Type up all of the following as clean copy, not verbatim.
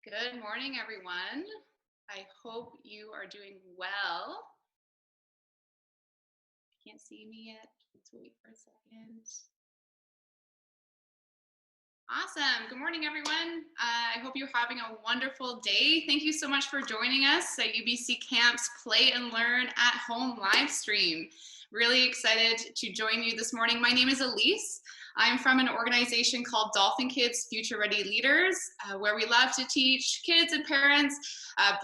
Good morning, everyone. I hope you are doing well. Can't see me yet. Let's wait for a second. Awesome. Good morning, everyone. I hope you're having a wonderful day. Thank you so much for joining us at UBC Camp's Play and Learn at Home live stream. Really excited to join you this morning. My name is Elise. I'm from an organization called Dolphin Kids Future Ready Leaders, where we love to teach kids and parents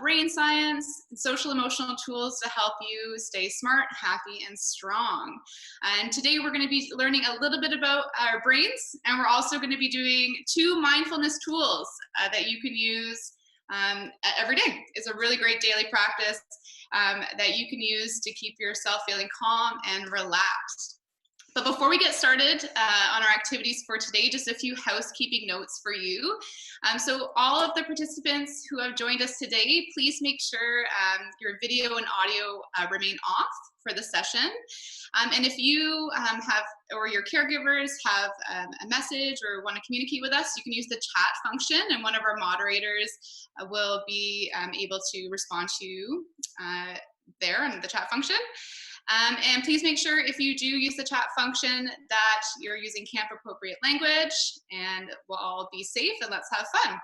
brain science and social emotional tools to help you stay smart, happy, and strong. And today we're going to be learning a little bit about our brains, and we're also going to be doing 2 mindfulness tools that you can use every day. It's a really great daily practice that you can use to keep yourself feeling calm and relaxed. But before we get started on our activities for today, just a few housekeeping notes for you. So all of the participants who have joined us today, please make sure your video and audio remain off for the session. And if you have, or your caregivers have a message or want to communicate with us, you can use the chat function, and one of our moderators will be able to respond to you there in the chat function. And please make sure if you do use the chat function that you're using camp appropriate language, and we'll all be safe and let's have fun.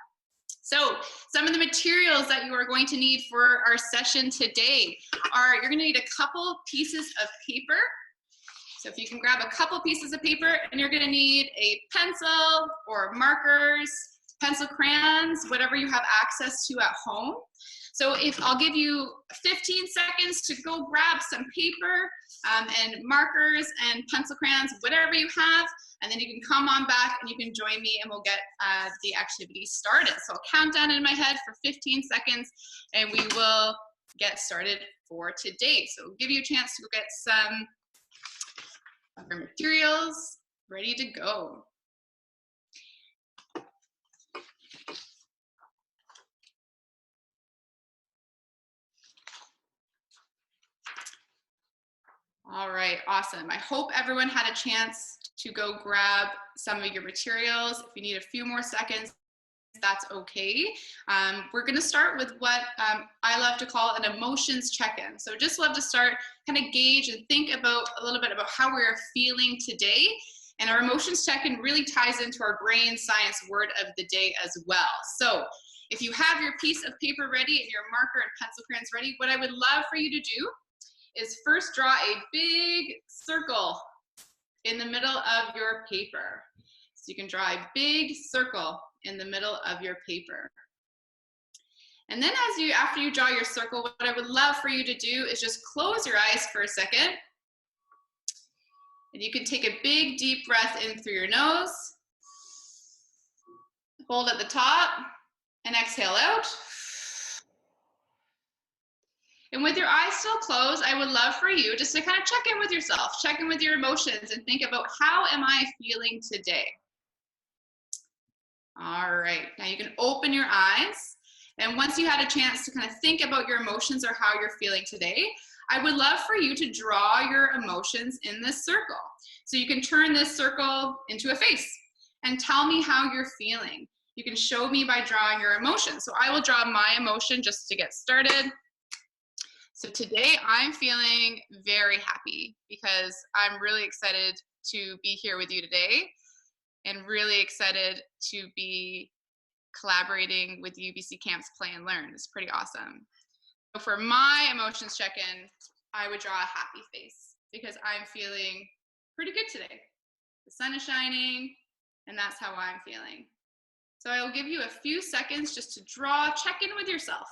So some of the materials that you are going to need for our session today are, you're going to need a couple pieces of paper. So if you can grab a couple pieces of paper, and you're going to need a pencil or markers, pencil crayons, whatever you have access to at home. So if I'll give you 15 seconds to go grab some paper and markers and pencil crayons, whatever you have, and then you can come on back and you can join me and we'll get the activity started. So I'll count down in my head for 15 seconds and we will get started for today. So we'll give you a chance to go get some of your materials ready to go. All right, awesome. I hope everyone had a chance to go grab some of your materials. If you need a few more seconds, that's okay. We're gonna start with what I love to call an emotions check-in. So just love to start, kind of gauge and think about a little bit about how we're feeling today. And our emotions check-in really ties into our brain science word of the day as well. So if you have your piece of paper ready and your marker and pencil crayons ready, what I would love for you to do is first draw a big circle in the middle of your paper. So you can draw a big circle in the middle of your paper. And then after you draw your circle, what I would love for you to do is just close your eyes for a second. And you can take a big deep breath in through your nose, hold at the top, and exhale out. And with your eyes still closed, I would love for you just to kind of check in with yourself, check in with your emotions, and think about, how am I feeling today? All right, now you can open your eyes. And once you had a chance to kind of think about your emotions or how you're feeling today, I would love for you to draw your emotions in this circle. So you can turn this circle into a face and tell me how you're feeling. You can show me by drawing your emotions. So I will draw my emotion just to get started. So today I'm feeling very happy because I'm really excited to be here with you today and really excited to be collaborating with UBC Camp's Play and Learn. It's pretty awesome. So for my emotions check-in, I would draw a happy face because I'm feeling pretty good today. The sun is shining and that's how I'm feeling. So I will give you a few seconds just to check in with yourself.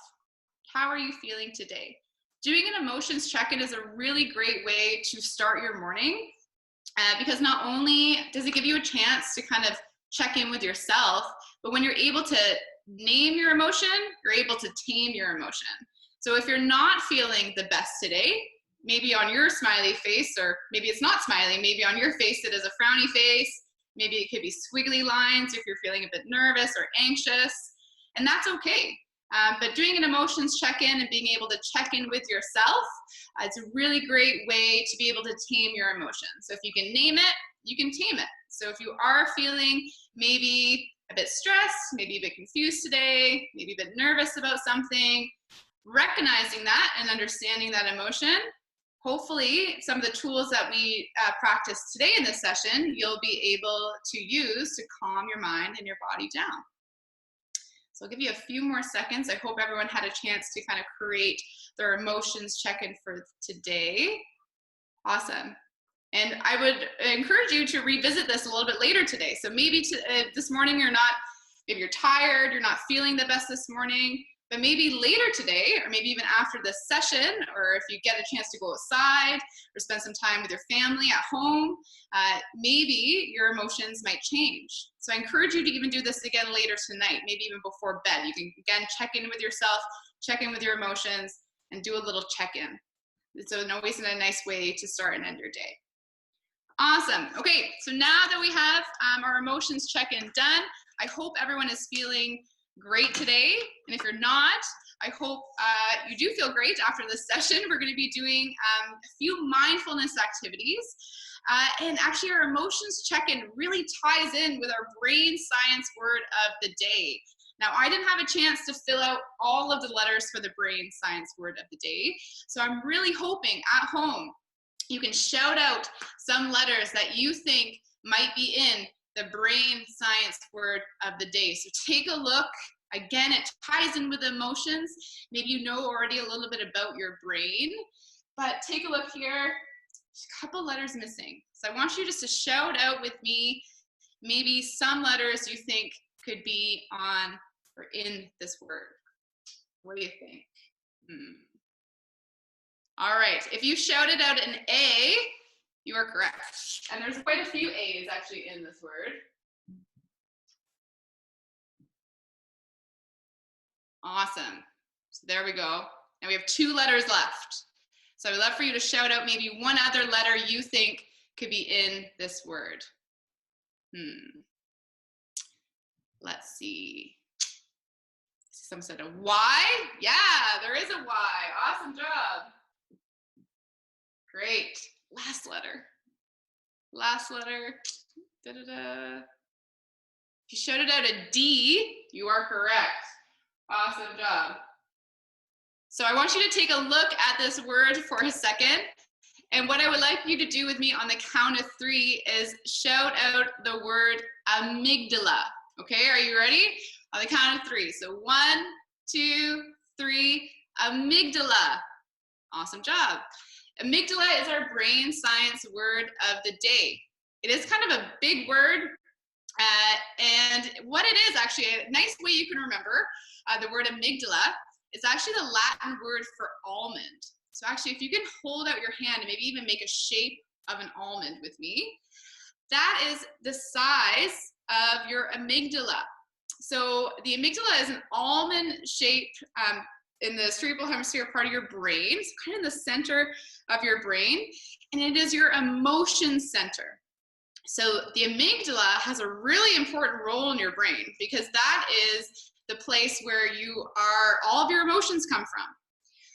How are you feeling today? Doing an emotions check-in is a really great way to start your morning because not only does it give you a chance to kind of check in with yourself, but when you're able to name your emotion, you're able to tame your emotion. So if you're not feeling the best today, maybe on your smiley face, or maybe it's not smiley, maybe on your face it is a frowny face, maybe it could be squiggly lines if you're feeling a bit nervous or anxious, and that's okay. But doing an emotions check-in and being able to check in with yourself, it's a really great way to be able to tame your emotions. So if you can name it, you can tame it. So if you are feeling maybe a bit stressed, maybe a bit confused today, maybe a bit nervous about something. Recognizing that and understanding that emotion, hopefully some of the tools that we practice today in this session, you'll be able to use to calm your mind and your body down. So I'll give you a few more seconds. I hope everyone had a chance to kind of create their emotions check-in for today. Awesome. And I would encourage you to revisit this a little bit later today. So maybe this morning maybe you're tired, you're not feeling the best this morning, but maybe later today, or maybe even after this session, or if you get a chance to go outside or spend some time with your family at home, maybe your emotions might change. So I encourage you to even do this again later tonight, maybe even before bed. You can, again, check in with yourself, check in with your emotions, and do a little check-in. It's always a nice way to start and end your day. Awesome. Okay, so now that we have our emotions check-in done, I hope everyone is feeling great today. And if you're not, I hope you do feel great after this session. We're going to be doing a few mindfulness activities. And actually our emotions check-in really ties in with our brain science word of the day. Now, I didn't have a chance to fill out all of the letters for the brain science word of the day. So I'm really hoping at home you can shout out some letters that you think might be in the brain science word of the day. So take a look. Again, it ties in with emotions. Maybe you know already a little bit about your brain, but take a look here. There's a couple letters missing. So I want you just to shout out with me maybe some letters you think could be on or in this word. What do you think? All right, if you shouted out an A, you are correct. And there's quite a few A's actually in this word. Awesome. So there we go. And we have 2 letters left. So I would love for you to shout out maybe one other letter you think could be in this word. Let's see. Some said a Y. Yeah, there is a Y. Awesome job. Great. Last letter. Last letter. Da-da-da. If you shouted out a D, you are correct. Awesome job. So I want you to take a look at this word for a second. And what I would like you to do with me on the count of 3 is shout out the word amygdala. Okay, are you ready? On the count of 3. So 1, 2, 3, amygdala. Awesome job. Amygdala is our brain science word of the day. It is kind of a big word. And what it is actually, a nice way you can remember the word amygdala, it's actually the Latin word for almond. So actually, if you can hold out your hand and maybe even make a shape of an almond with me, that is the size of your amygdala. So the amygdala is an almond shape in the cerebral hemisphere part of your brain, so kind of in the center of your brain, and it is your emotion center. So the amygdala has a really important role in your brain because that is the place where all of your emotions come from.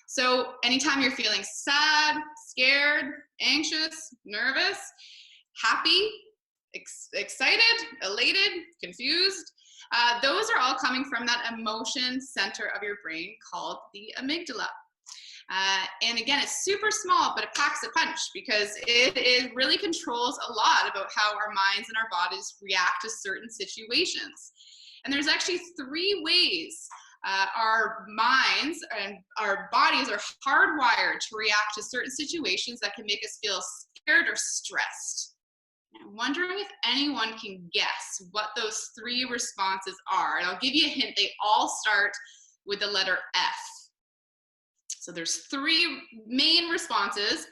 So anytime you're feeling sad, scared, anxious, nervous, happy, excited, elated, confused, those are all coming from that emotion center of your brain called the amygdala. And again, it's super small, but it packs a punch because it really controls a lot about how our minds and our bodies react to certain situations. And there's actually 3 ways our minds and our bodies are hardwired to react to certain situations that can make us feel scared or stressed. I'm wondering if anyone can guess what those 3 responses are. And I'll give you a hint. They all start with the letter F. So there's 3 main responses.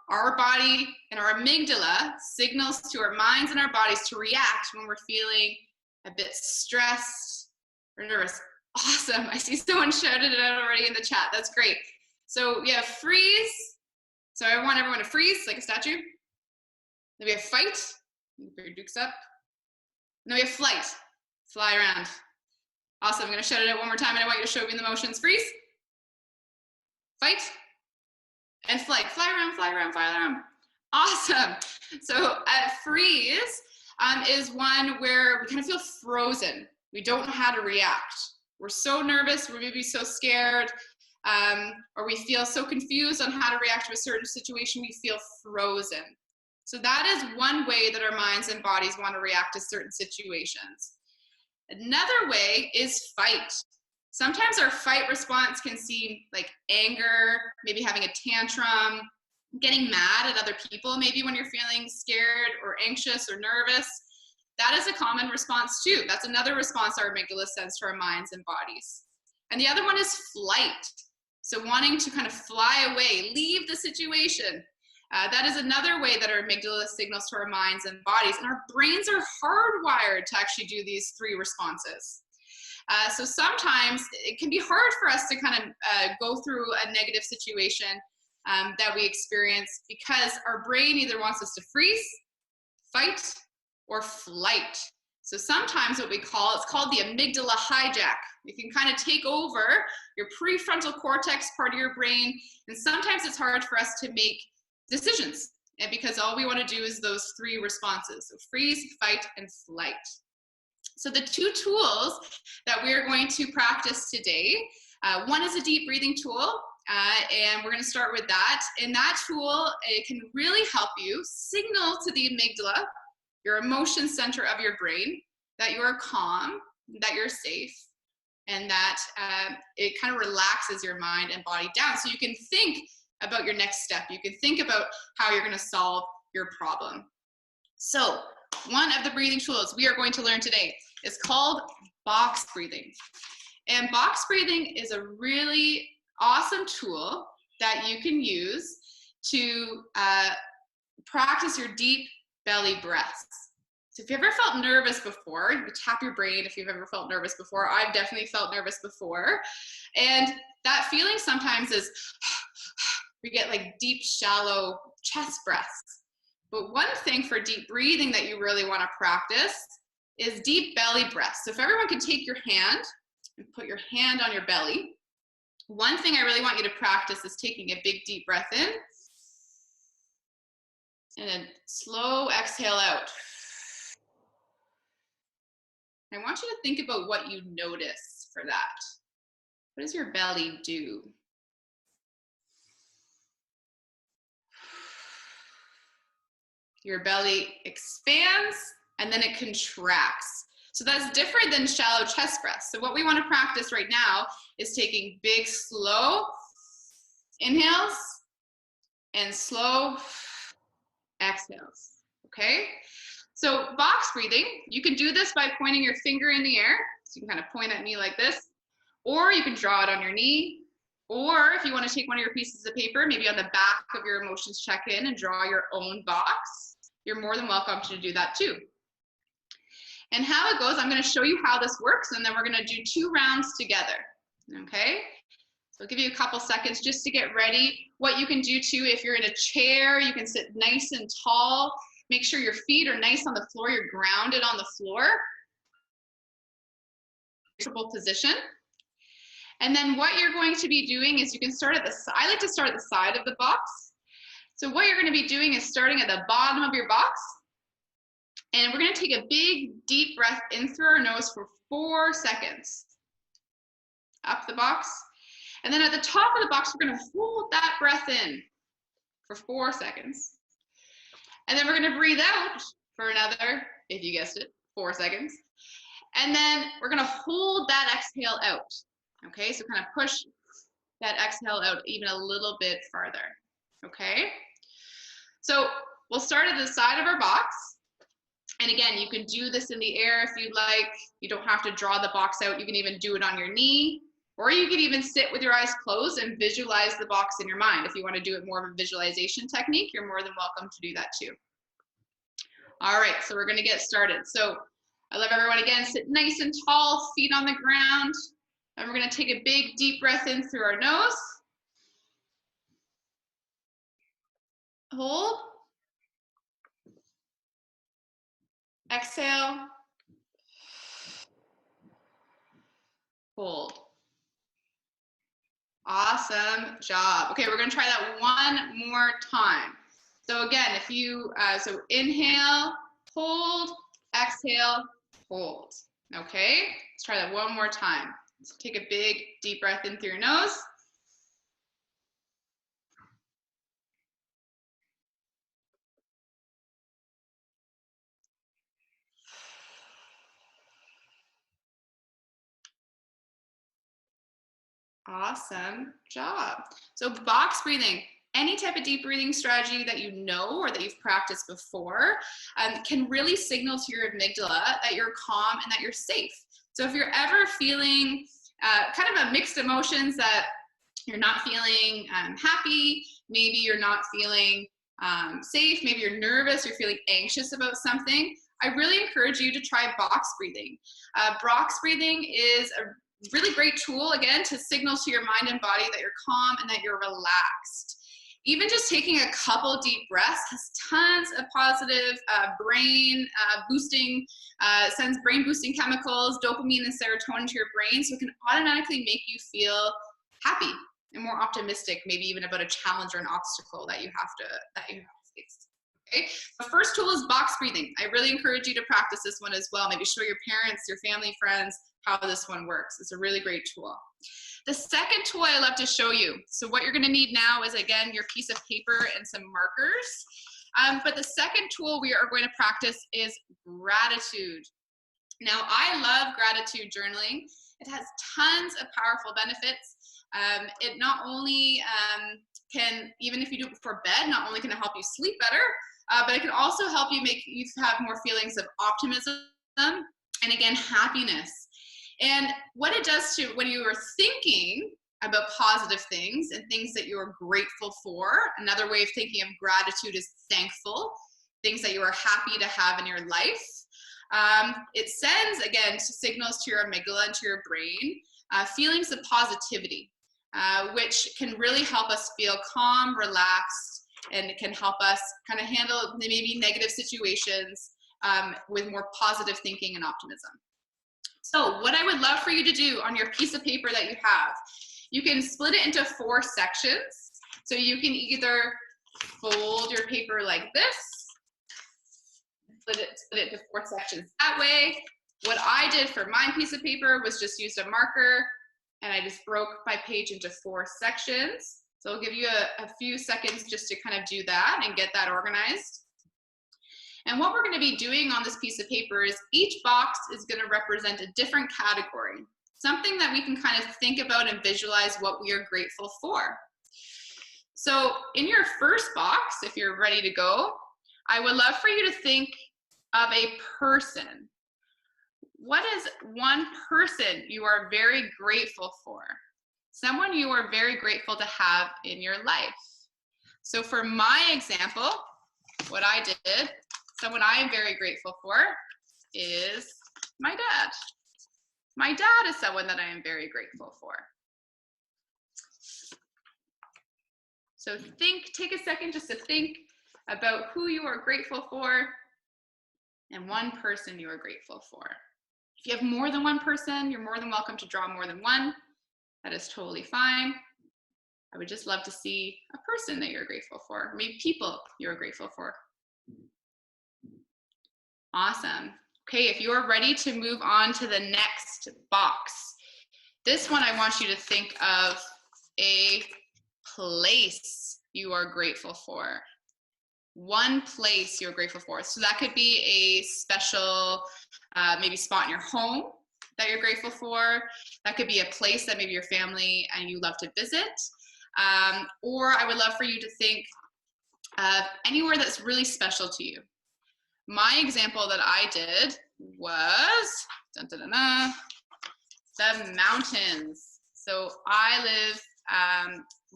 Our body and our amygdala signals to our minds and our bodies to react when we're feeling a bit stressed or nervous. Awesome. I see someone shouted it out already in the chat. That's great. So we have freeze. So I want everyone to freeze like a statue. Then we have fight. You put your dukes up. And then we have flight. Fly around. Awesome. I'm going to shout it out one more time and I want you to show me the motions. Freeze. Fight. And flight. Fly around, fly around, fly around. Awesome. So at freeze, is one where we kind of feel frozen. We don't know how to react. We're so nervous, we're maybe so scared, or we feel so confused on how to react to a certain situation, we feel frozen. So that is one way that our minds and bodies want to react to certain situations. Another way is fight. Sometimes our fight response can seem like anger, maybe having a tantrum, getting mad at other people, maybe when you're feeling scared or anxious or nervous. That is a common response too. That's another response our amygdala sends to our minds and bodies. And the other one is flight. So wanting to kind of fly away, leave the situation. That is another way that our amygdala signals to our minds and bodies. And our brains are hardwired to actually do these three responses. So sometimes it can be hard for us to kind of go through a negative situation that we experience because our brain either wants us to freeze, fight, or flight. So sometimes what we call, it's called the amygdala hijack. It can kind of take over your prefrontal cortex part of your brain, and sometimes it's hard for us to make decisions, and because all we want to do is those three responses, so freeze, fight, and flight. So the two tools that we're going to practice today, one is a deep breathing tool, and we're going to start with that. And that tool, it can really help you signal to the amygdala, your emotion center of your brain, that you are calm, that you're safe, and that it kind of relaxes your mind and body down so you can think about your next step. You can think about how you're going to solve your problem. So one of the breathing tools we are going to learn today is called box breathing. And box breathing is a really awesome tool that you can use to practice your deep belly breaths. So if you've ever felt nervous before, you tap your brain if you've ever felt nervous before. I've definitely felt nervous before. And that feeling sometimes is we get like deep, shallow chest breaths. But one thing for deep breathing that you really want to practice is deep belly breaths. So if everyone can take your hand and put your hand on your belly, one thing I really want you to practice is taking a big deep breath in and then slow exhale out. I want you to think about what you notice for that. What does your belly do? Your belly expands and then it contracts. So that's different than shallow chest breaths. So what we want to practice right now is taking big, slow inhales and slow exhales, okay? So box breathing, you can do this by pointing your finger in the air. So you can kind of point at me like this, or you can draw it on your knee, or if you want to take one of your pieces of paper, maybe on the back of your emotions check-in and draw your own box, you're more than welcome to do that too. And how it goes, I'm going to show you how this works, and then we're going to do 2 rounds together, okay? So I'll give you a couple seconds just to get ready. What you can do too, if you're in a chair, you can sit nice and tall. Make sure your feet are nice on the floor, you're grounded on the floor. Comfortable position. And then what you're going to be doing is you can start at the side. I like to start at the side of the box. So what you're going to be doing is starting at the bottom of your box. And we're going to take a big, deep breath in through our nose for 4 seconds. Up the box. And then at the top of the box, we're going to hold that breath in for 4 seconds. And then we're going to breathe out for another, if you guessed it, 4 seconds. And then we're going to hold that exhale out. Okay, so kind of push that exhale out even a little bit farther. Okay, so we'll start at the side of our box. And again, you can do this in the air if you'd like. You don't have to draw the box out. You can even do it on your knee, or you can even sit with your eyes closed and visualize the box in your mind. If you want to do it more of a visualization technique, you're more than welcome to do that too. All right, so we're going to get started. So I love everyone again, sit nice and tall, feet on the ground. And we're going to take a big deep breath in through our nose. Hold. Exhale. Hold. Awesome job. Okay, we're going to try that one more time. So again, if you, so inhale, hold, exhale, hold. Okay, let's try that one more time. So take a big, deep breath in through your nose. Awesome job. So box breathing, any type of deep breathing strategy that you know or that you've practiced before can really signal to your amygdala that you're calm and that you're safe. So if you're ever feeling kind of a mixed emotions, that you're not feeling happy, maybe you're not feeling safe, maybe you're nervous, you're feeling anxious about something, I really encourage you to try box breathing. Box breathing is a really great tool, again, to signal to your mind and body that you're calm and that you're relaxed. Even just taking a couple deep breaths has tons of positive brain boosting, sends brain boosting chemicals, dopamine and serotonin to your brain, so it can automatically make you feel happy and more optimistic, maybe even about a challenge or an obstacle that you have to face. Okay, the first tool is box breathing. I really encourage you to practice this one as well. Maybe show your parents, your family, friends how this one works. It's a really great tool. The second tool I love to show you. So what you're going to need now is, again, your piece of paper and some markers. But the second tool we are going to practice is gratitude. Now, I love gratitude journaling. It has tons of powerful benefits. It not only can, even if you do it before bed, not only can it help you sleep better, but it can also help you make you have more feelings of optimism and, again, happiness. And what it does to, when you are thinking about positive things and things that you are grateful for, another way of thinking of gratitude is thankful, things that you are happy to have in your life. It sends, again, signals to your amygdala and to your brain, feelings of positivity, which can really help us feel calm, relaxed, and it can help us kind of handle maybe negative situations with more positive thinking and optimism. So what I would love for you to do on your piece of paper that you can split it into 4 sections. So you can either fold your paper like this, split it into 4 sections that way. What I did for my piece of paper was just used a marker, and I just broke my page into 4 sections. So I'll give you a few seconds just to kind of do that and get that organized. And what we're going to be doing on this piece of paper is each box is going to represent a different category, something that we can kind of think about and visualize what we are grateful for. So in your first box, if you're ready to go, I would love for you to think of a person. What is one person you are very grateful for? Someone you are very grateful to have in your life. So for my example, what I did, someone I am very grateful for is my dad. My dad is someone that I am very grateful for. So take a second just to think about who you are grateful for and one person you are grateful for. If you have more than one person, you're more than welcome to draw more than one. That is totally fine. I would just love to see a person that you're grateful for, maybe people you're grateful for. Awesome. Okay, if you are ready to move on to the next box, this one I want you to think of a place you are grateful for. One place you're grateful for. So that could be a special maybe spot in your home that you're grateful for. That could be a place that maybe your family and you love to visit. Or I would love for you to think of anywhere that's really special to you. My example that I did was the mountains. So I live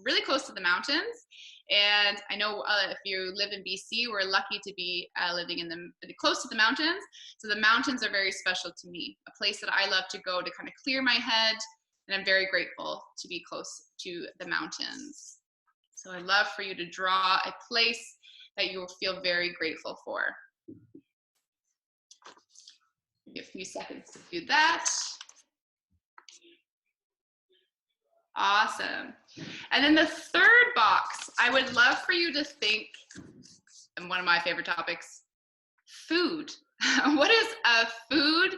really close to the mountains, and I know if you live in BC, we're lucky to be living close to the mountains. So the mountains are very special to me, a place that I love to go to kind of clear my head, and I'm very grateful to be close to the mountains. So I'd love for you to draw a place that you will feel very grateful for. Give you a few seconds to do that. Awesome. And then the third box, I would love for you to think, and one of my favorite topics, food. What is a food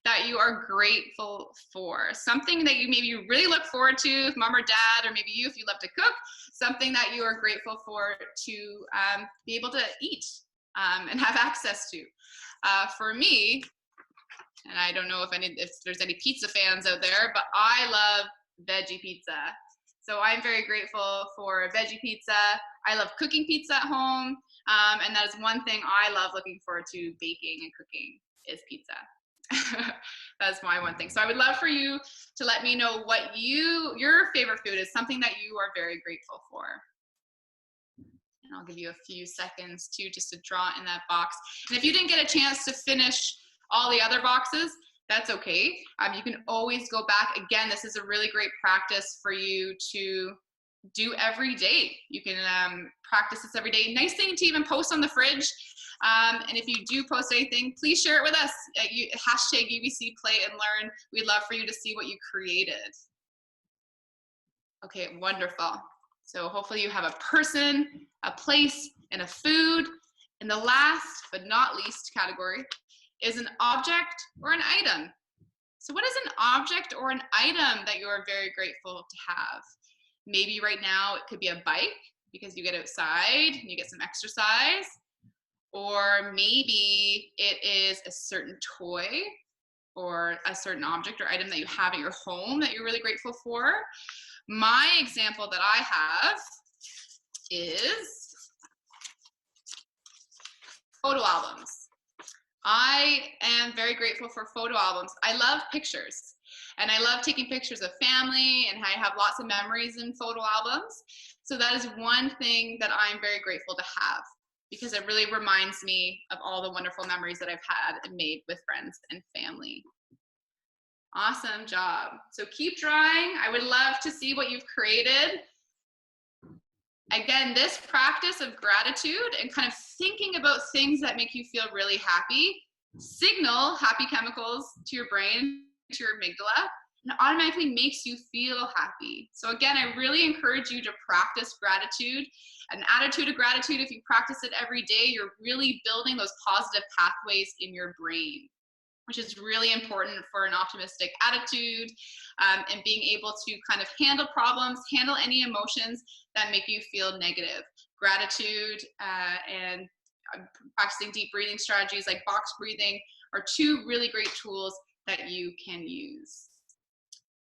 that you are grateful for? Something that you maybe really look forward to, if mom or dad, or maybe you, if you love to cook, something that you are grateful for to be able to eat and have access to. For me, and I don't know if there's any pizza fans out there, but I love veggie pizza. So I'm very grateful for veggie pizza. I love cooking pizza at home. And that is one thing I love looking forward to baking and cooking is pizza. That's my one thing. So I would love for you to let me know what your favorite food is, something that you are very grateful for. And I'll give you a few seconds too, just to draw in that box. And if you didn't get a chance to finish all the other boxes, that's okay. You can always go back. Again, this is a really great practice for you to do every day. You can practice this every day. Nice thing to even post on the fridge. And if you do post anything, please share it with us at hashtag UBC Play and Learn. We'd love for you to see what you created. Okay, wonderful. So hopefully you have a person, a place, and a food. And the last but not least category is an object or an item. So what is an object or an item that you are very grateful to have? Maybe right now it could be a bike because you get outside and you get some exercise. Or maybe it is a certain toy or a certain object or item that you have at your home that you're really grateful for. My example that I have is photo albums. I am very grateful for photo albums. I love pictures, and I love taking pictures of family, and I have lots of memories in photo albums. So that is one thing that I'm very grateful to have, because it really reminds me of all the wonderful memories that I've had and made with friends and family. Awesome job. So keep drawing. I would love to see what you've created. Again, this practice of gratitude and kind of thinking about things that make you feel really happy signal happy chemicals to your brain, to your amygdala, and automatically makes you feel happy. So again, I really encourage you to practice gratitude. An attitude of gratitude, if you practice it every day, you're really building those positive pathways in your brain, which is really important for an optimistic attitude and being able to kind of handle problems, handle any emotions that make you feel negative. Gratitude and practicing deep breathing strategies like box breathing are two really great tools that you can use.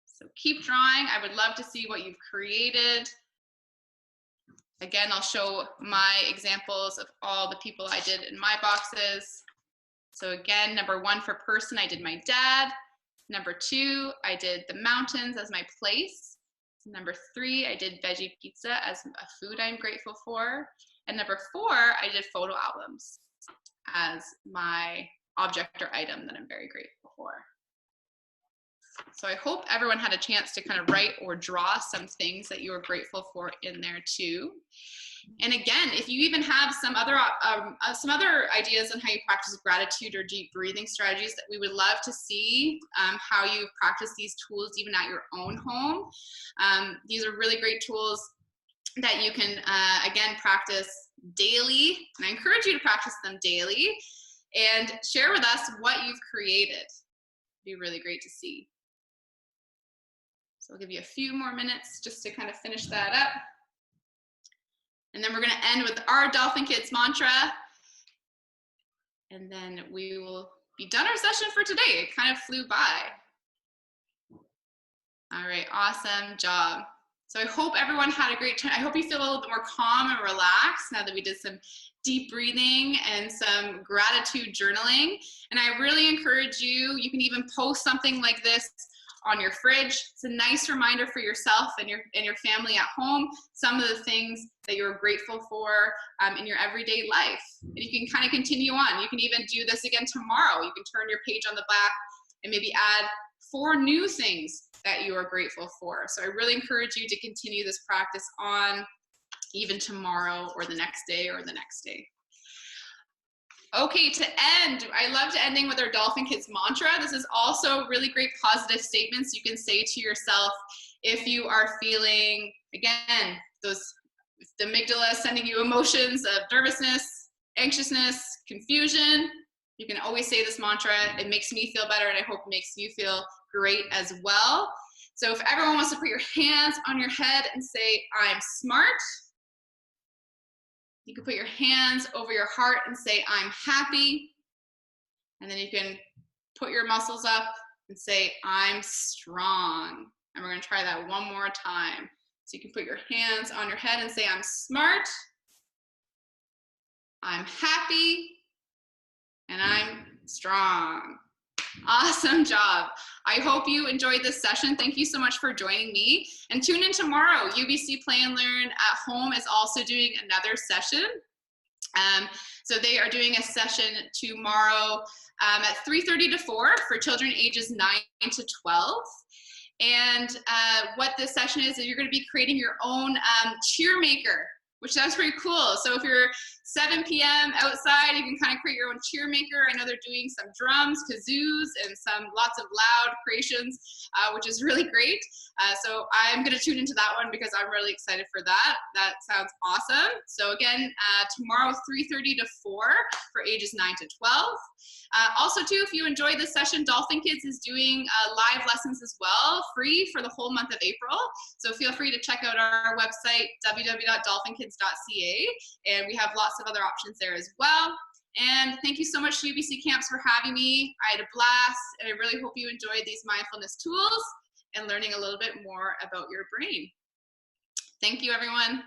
So keep drawing. I would love to see what you've created. Again, I'll show my examples of all the people I did in my boxes. So again, number 1 for person, I did my dad. Number 2, I did the mountains as my place. Number 3, I did veggie pizza as a food I'm grateful for. And number 4, I did photo albums as my object or item that I'm very grateful for. So I hope everyone had a chance to kind of write or draw some things that you are grateful for in there too. And again, if you even have some other ideas on how you practice gratitude or deep breathing strategies, that we would love to see how you practice these tools even at your own home. These are really great tools that you can, again, practice daily. And I encourage you to practice them daily and share with us what you've created. It'd be really great to see. So I'll give you a few more minutes just to kind of finish that up. And then we're going to end with our Dolphin Kids mantra. And then we will be done our session for today. It kind of flew by. All right, awesome job. So I hope everyone had a great time. I hope you feel a little bit more calm and relaxed now that we did some deep breathing and some gratitude journaling. And I really encourage you, you can even post something like this on your fridge. It's a nice reminder for yourself and your family at home, some of the things that you're grateful for in your everyday life. And you can kind of continue on. You can even do this again tomorrow. You can turn your page on the back and maybe add 4 new things that you are grateful for. So I really encourage you to continue this practice on even tomorrow or the next day or the next day. Okay, to end, I loved ending with our Dolphin Kids mantra. This is also really great positive statements you can say to yourself if you are feeling, again, the amygdala sending you emotions of nervousness, anxiousness, confusion. You can always say this mantra. It makes me feel better, and I hope it makes you feel great as well. So if everyone wants to put your hands on your head and say, I'm smart. You can put your hands over your heart and say, I'm happy. And then you can put your muscles up and say, I'm strong. And we're going to try that one more time. So you can put your hands on your head and say, I'm smart, I'm happy, and I'm strong. Awesome job. I hope you enjoyed this session. Thank you so much for joining me. And tune in tomorrow. UBC Play and Learn at Home is also doing another session. So they are doing a session tomorrow at 3:30 to 4 for children ages 9 to 12. And what this session is you're going to be creating your own cheer maker, which sounds pretty cool. So if you're 7 p.m. outside, you can kind of create your own cheer maker. I know they're doing some drums, kazoos, and lots of loud creations, which is really great. So I'm going to tune into that one because I'm really excited for that. That sounds awesome. So again, tomorrow 3:30 to 4 for ages 9 to 12. Also too, if you enjoyed this session, Dolphin Kids is doing live lessons as well, free for the whole month of April. So feel free to check out our website, www.dolphinkids.ca, and we have lots of other options there as well. And thank you so much to UBC Camps for having me. I had a blast, and I really hope you enjoyed these mindfulness tools and learning a little bit more about your brain. Thank you, everyone.